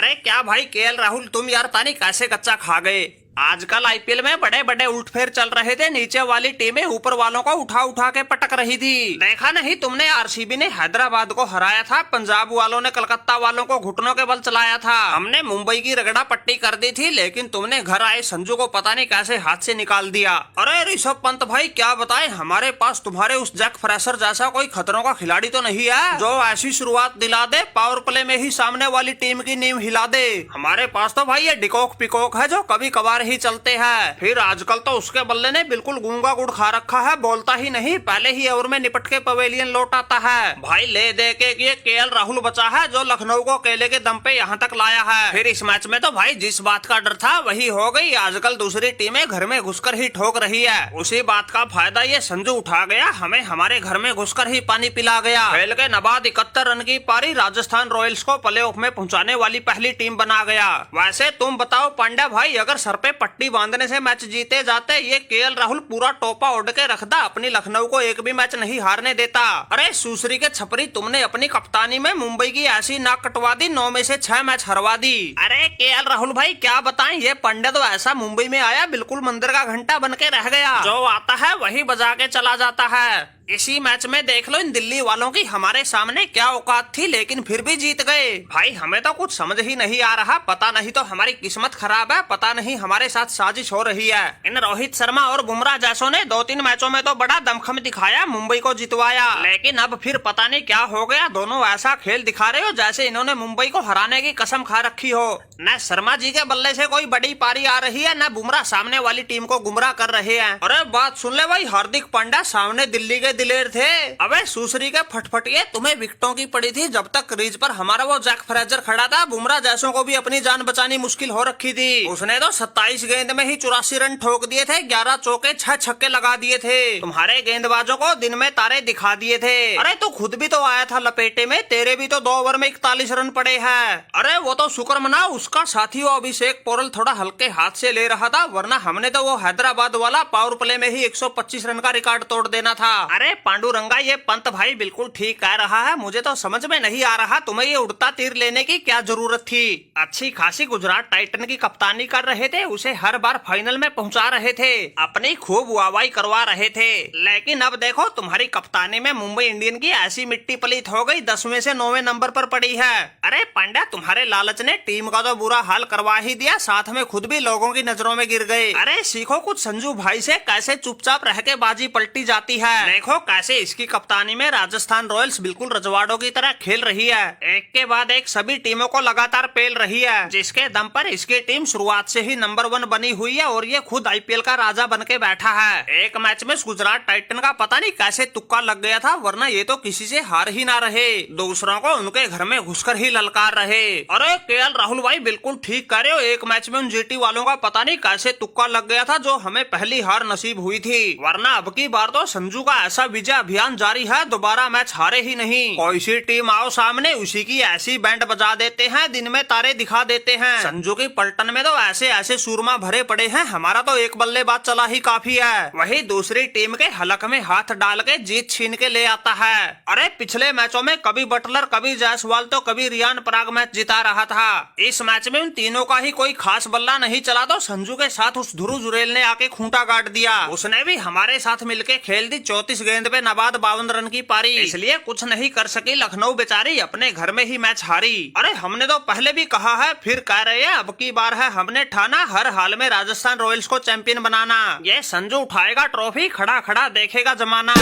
अरे क्या भाई केएल राहुल, तुम यार पानी कैसे कच्चा खा गए। आजकल आईपीएल में बड़े बड़े उल्टफेर चल रहे थे, नीचे वाली टीमें ऊपर वालों को उठा उठा के पटक रही थी। देखा नहीं तुमने, आरसीबी ने हैदराबाद को हराया था, पंजाब वालों ने कलकत्ता वालों को घुटनों के बल चलाया था, हमने मुंबई की रगड़ा पट्टी कर दी थी, लेकिन तुमने घर आए संजू को पता नहीं कैसे हाथ से निकाल दिया। अरे ऋषभ पंत भाई क्या बताए, हमारे पास तुम्हारे उस जैक फ्रेशर जैसा कोई खतरों का खिलाड़ी तो नहीं है जो ऐसी शुरुआत दिला दे, पावर प्ले में ही सामने वाली टीम की नींव हिला दे। हमारे पास तो भाई ये डिकॉक पिकॉक है जो कभी कभार ही चलते हैं, फिर आजकल तो उसके बल्ले ने बिल्कुल गूंगा गुड़ खा रखा है, बोलता ही नहीं, पहले ही ओवर में निपट के पवेलियन लौट आता है। भाई ले दे के ये केएल राहुल बचा है जो लखनऊ को केले के दम पे यहाँ तक लाया है। फिर इस मैच में तो भाई जिस बात का डर था वही हो गई, आजकल दूसरी टीमें घर में घुसकर ही ठोक रही है, उसी बात का फायदा ये संजू उठा गया, हमें हमारे घर में घुसकर ही पानी पिला गया। खेल के नबाद 71 रन की पारी राजस्थान रॉयल्स को प्लेऑफ में पहुंचाने वाली पहली टीम बना गया। वैसे तुम बताओ पांड्या भाई, अगर सर पे पट्टी बांधने से मैच जीते जाते, ये केएल राहुल पूरा टोपा उड़ के रखता, अपनी लखनऊ को एक भी मैच नहीं हारने देता। अरे सुसरी के छपरी, तुमने अपनी कप्तानी में मुंबई की ऐसी नाक कटवा दी, 9 में से 6 मैच हरवा दी। अरे केएल राहुल भाई क्या बताएं, ये पंडित तो ऐसा मुंबई में आया बिल्कुल मंदिर का घंटा बन के रह गया, जो आता है वही बजा के चला जाता है। इसी मैच में देख लो इन दिल्ली वालों की हमारे सामने क्या औकात थी, लेकिन फिर भी जीत गए। भाई हमें तो कुछ समझ ही नहीं आ रहा, पता नहीं तो हमारी किस्मत खराब है, पता नहीं हमारे साथ साजिश हो रही है। इन रोहित शर्मा और बुमराह जैसों ने 2-3 मैचों में तो बड़ा दमखम दिखाया, मुंबई को जितवाया, लेकिन अब फिर पता नहीं क्या हो गया, दोनों ऐसा खेल दिखा रहे हो जैसे इन्होंने मुंबई को हराने की कसम खा रखी हो। न शर्मा जी के बल्ले से कोई बड़ी पारी आ रही है, न बुमराह सामने वाली टीम को गुमराह कर रहे हैं। अरे बात सुन ले भाई, हार्दिक पांड्या सामने दिल्ली के दिलेर थे। अबे सुसरी के फटफटिए, तुम्हें विकेटों की पड़ी थी जब तक क्रीज पर हमारा वो जैक फ्रेजर खड़ा था, बुमराह जैसों को भी अपनी जान बचानी मुश्किल हो रखी थी। उसने तो 27 गेंद में ही 84 रन ठोक दिए थे, 11 चौके 6 छक्के लगा दिए थे, तुम्हारे गेंदबाजों को दिन में तारे दिखा दिए थे। अरे तू खुद भी तो आया था लपेटे में, तेरे भी तो 2 ओवर में 41 रन पड़े हैं। अरे वो तो शुक्र मना उसका साथी वो अभिषेक पोरल थोड़ा हल्के हाथ से ले रहा था, वरना हमने तो वो हैदराबाद वाला पावर प्ले में ही 125 रन का रिकॉर्ड तोड़ देना था। अरे पांडुरंगा, ये पंत भाई बिल्कुल ठीक कह रहा है, मुझे तो समझ में नहीं आ रहा तुम्हें ये उड़ता तीर लेने की क्या जरूरत थी। अच्छी खासी गुजरात टाइटन की कप्तानी कर रहे थे, उसे हर बार फाइनल में पहुंचा रहे थे, अपनी खूब वाहवाही करवा रहे थे, लेकिन अब देखो तुम्हारी कप्तानी में मुंबई इंडियन की ऐसी मिट्टी पलीत हो गई, 10 में से 9वें नंबर पर पड़ी है। अरे पांड्या, तुम्हारे लालच ने टीम का तो बुरा हाल करवा ही दिया, साथ में खुद भी लोगों की नजरों में गिर गए। अरे सीखो कुछ संजू भाई से, कैसे चुपचाप रह के बाजी पलटी जाती है, देखो कैसे इसकी कप्तानी में राजस्थान रॉयल्स बिल्कुल रजवाड़ों की तरह खेल रही है, एक के बाद एक सभी टीमों को लगातार पेल रही है, जिसके दम पर इसकी टीम शुरुआत से ही नंबर 1 बनी हुई है और ये खुद आईपीएल का राजा बन के बैठा है। एक मैच में गुजरात टाइटन का पता नहीं कैसे तुक्का लग गया था, वरना ये तो किसी से हार ही ना रहे, दूसरों को उनके घर में घुसकर ही ललकार रहे। अरे केएल राहुल भाई बिल्कुल ठीक कह रहे हो, एक मैच में उन जीटी वालों का पता नहीं कैसे तुक्का लग गया था, जो हमें पहली हार नसीब हुई थी, वरना अब की बार तो संजू का ऐसा विजय अभियान जारी है, दोबारा मैच हारे ही नहीं। कोई सी टीम आओ सामने, उसी की ऐसी बैंड बजा देते हैं, दिन में तारे दिखा देते हैं। संजू की पलटन में तो ऐसे ऐसे सूरमा भरे पड़े हैं, हमारा तो एक बल्लेबाज चला ही काफी है, वही दूसरी टीम के हलक में हाथ डाल के जीत छीन के ले आता है। अरे पिछले मैचों में कभी बटलर, कभी जायसवाल तो कभी रियान पराग मैच जिता रहा था, इस मैच में उन तीनों का ही कोई खास बल्ला नहीं चला, तो संजू के साथ उस ध्रुव जुरेल ने आके खूंटा गाड़ दिया, उसने भी हमारे साथ मिलके खेल दी, 34 गेंद पे नबाद 52 रन की पारी, इसलिए कुछ नहीं कर सकी लखनऊ बेचारी, अपने घर में ही मैच हारी। अरे हमने तो पहले भी कहा है, फिर कह रहे हैं, अब की बार है हमने ठाना हर हाल में राजस्थान रॉयल्स को चैंपियन बनाना, ये संजू उठाएगा ट्रॉफी, खड़ा खड़ा देखेगा जमाना।